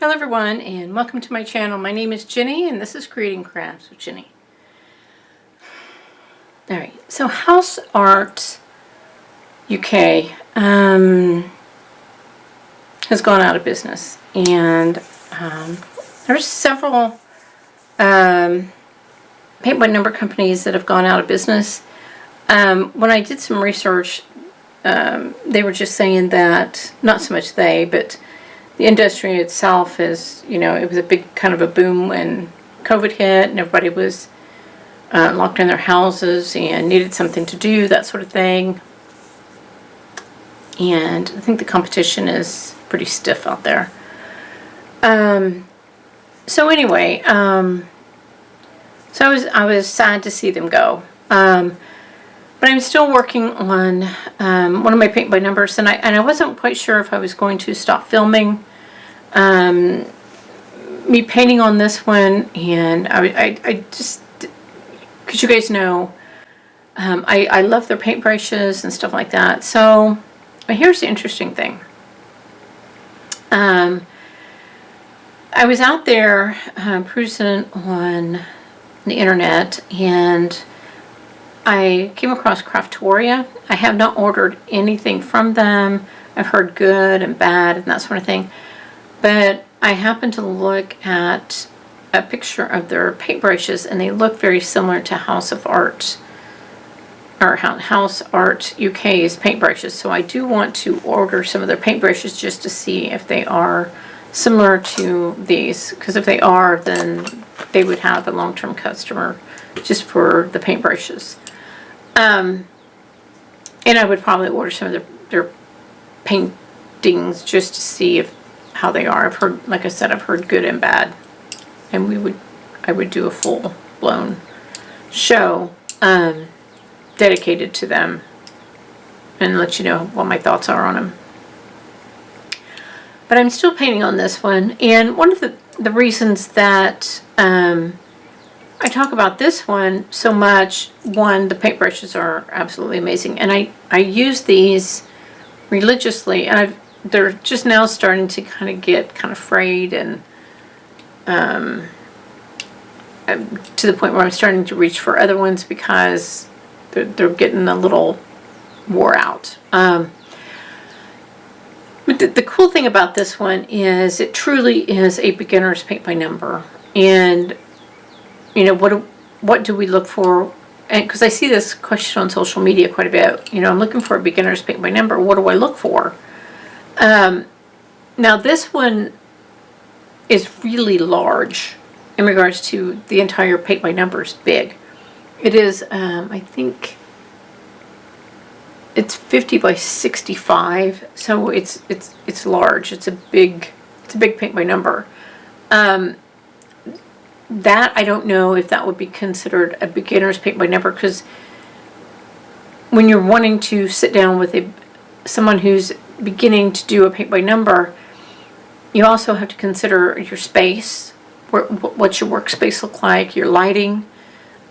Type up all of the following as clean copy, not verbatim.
Hello everyone and welcome to my channel. My name is Jenny and this is Creating Crafts with Jenny. Alright, so House Art UK has gone out of business, and there's several paint by number companies that have gone out of business. When I did some research, they were just saying that, not so much they, but the industry itself is, it was a big kind of a boom when COVID hit and everybody was locked in their houses and needed something to do, that sort of thing. And I think the competition is pretty stiff out there. So anyway, so I was sad to see them go. But I'm still working on one of my paint by numbers, and I wasn't quite sure if I was going to stop filming me painting on this one, and I just, because you guys know, I love their paintbrushes and stuff like that. So here's the interesting thing. I was out there cruising on the internet, and I came across Craftoria. I have not ordered anything from them. I've heard good and bad and that sort of thing. But I happened to look at a picture of their paintbrushes, and they look very similar to House Art UK's paintbrushes. So I do want to order some of their paintbrushes just to see if they are similar to these. Because if they are, then they would have a long-term customer just for the paintbrushes. And I would probably order some of their paintings just to see how they are. I've heard, like I said, I've heard good and bad, and I would do a full-blown show dedicated to them and let you know what my thoughts are on them. But I'm still painting on this one, and one of the reasons that I talk about this one so much, one, the paintbrushes are absolutely amazing, and I use these religiously, and they're just now starting to kind of get kind of frayed, and to the point where I'm starting to reach for other ones because they're getting a little wore out. But the cool thing about this one is it truly is a beginner's paint by number, and what do we look for? And because I see this question on social media quite a bit, I'm looking for a beginner's paint by number. What do I look for? Now this one is really large in regards to the entire paint by numbers. Big. It is. I think it's 50 by 65, so it's large. It's a big paint by number. That I don't know if that would be considered a beginner's paint by number, because when you're wanting to sit down with someone who's beginning to do a paint by number, you also have to consider your space, what's your workspace look like, your lighting.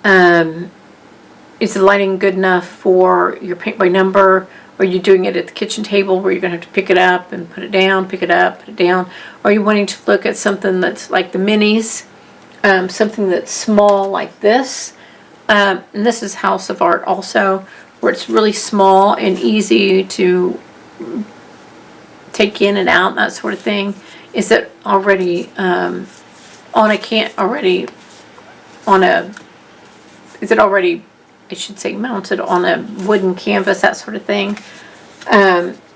Is the lighting good enough for your paint by number? Or are you doing it at the kitchen table where you're going to have to pick it up and put it down, pick it up, put it down? Or are you wanting to look at something that's like the minis? Something that's small like this, and this is House of Art also, where it's really small and easy to take in and out, that sort of thing. Is it already I should say mounted on a wooden canvas, that sort of thing.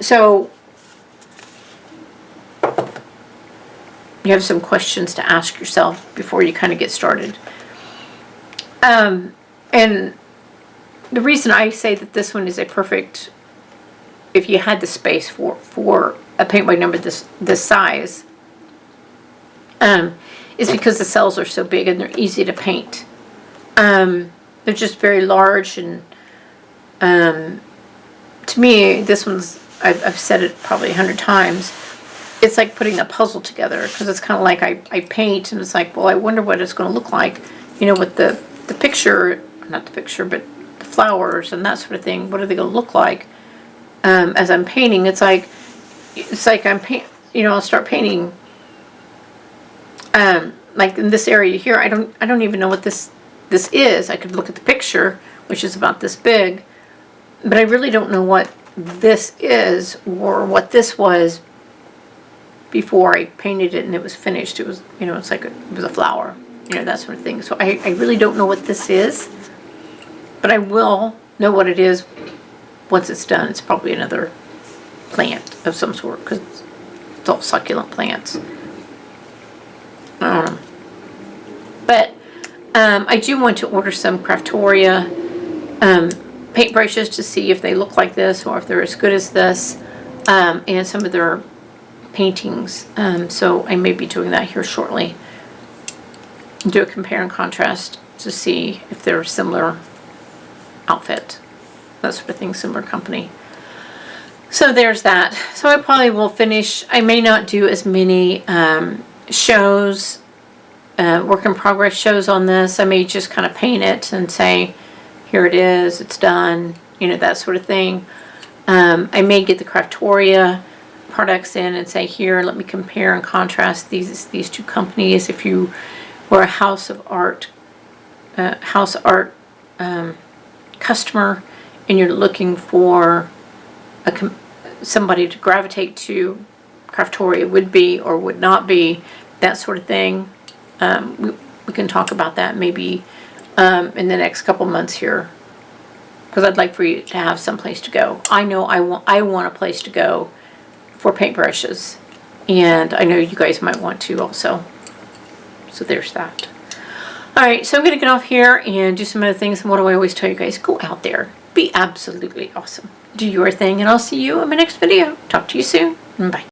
So you have some questions to ask yourself before you kind of get started. And the reason I say that this one is a perfect, if you had the space for a paint by number this size, is because the cells are so big and they're easy to paint. They're just very large, and to me, this one's, I've said it probably 100 times, it's like putting a puzzle together, because it's kind of like I paint, and it's like, well, I wonder what it's going to look like, with the picture, not the picture, but the flowers and that sort of thing. What are they going to look like as I'm painting? It's like I'm I'll start painting like in this area here, I don't even know what this is. I could look at the picture, which is about this big, but I really don't know what this is or what this was before I painted it and it was finished. It was, it's like it was a flower, that sort of thing. So I really don't know what this is, but I will know what it is once it's done. It's probably another plant of some sort because it's all succulent plants. But I do want to order some Craftoria paintbrushes to see if they look like this or if they're as good as this, and some of their paintings. So I may be doing that here shortly. Do a compare and contrast to see if they're similar outfit, that sort of thing, similar company. So there's that. So I probably will finish. I may not do as many shows, work in progress shows on this. I may just kind of paint it and say, here it is, it's done, that sort of thing. I may get the Craftoria products in and say, here, let me compare and contrast these two companies. If you were a house art customer and you're looking for somebody to gravitate to, Craftoria would be or would not be, that sort of thing. We can talk about that maybe in the next couple months here, because I'd like for you to have some place to go. I know I want a place to go for paintbrushes, and I know you guys might want to also. So there's that. Alright, so I'm going to get off here and do some other things. And what do I always tell you guys? Go out there. Be absolutely awesome. Do your thing, and I'll see you in my next video. Talk to you soon. Bye.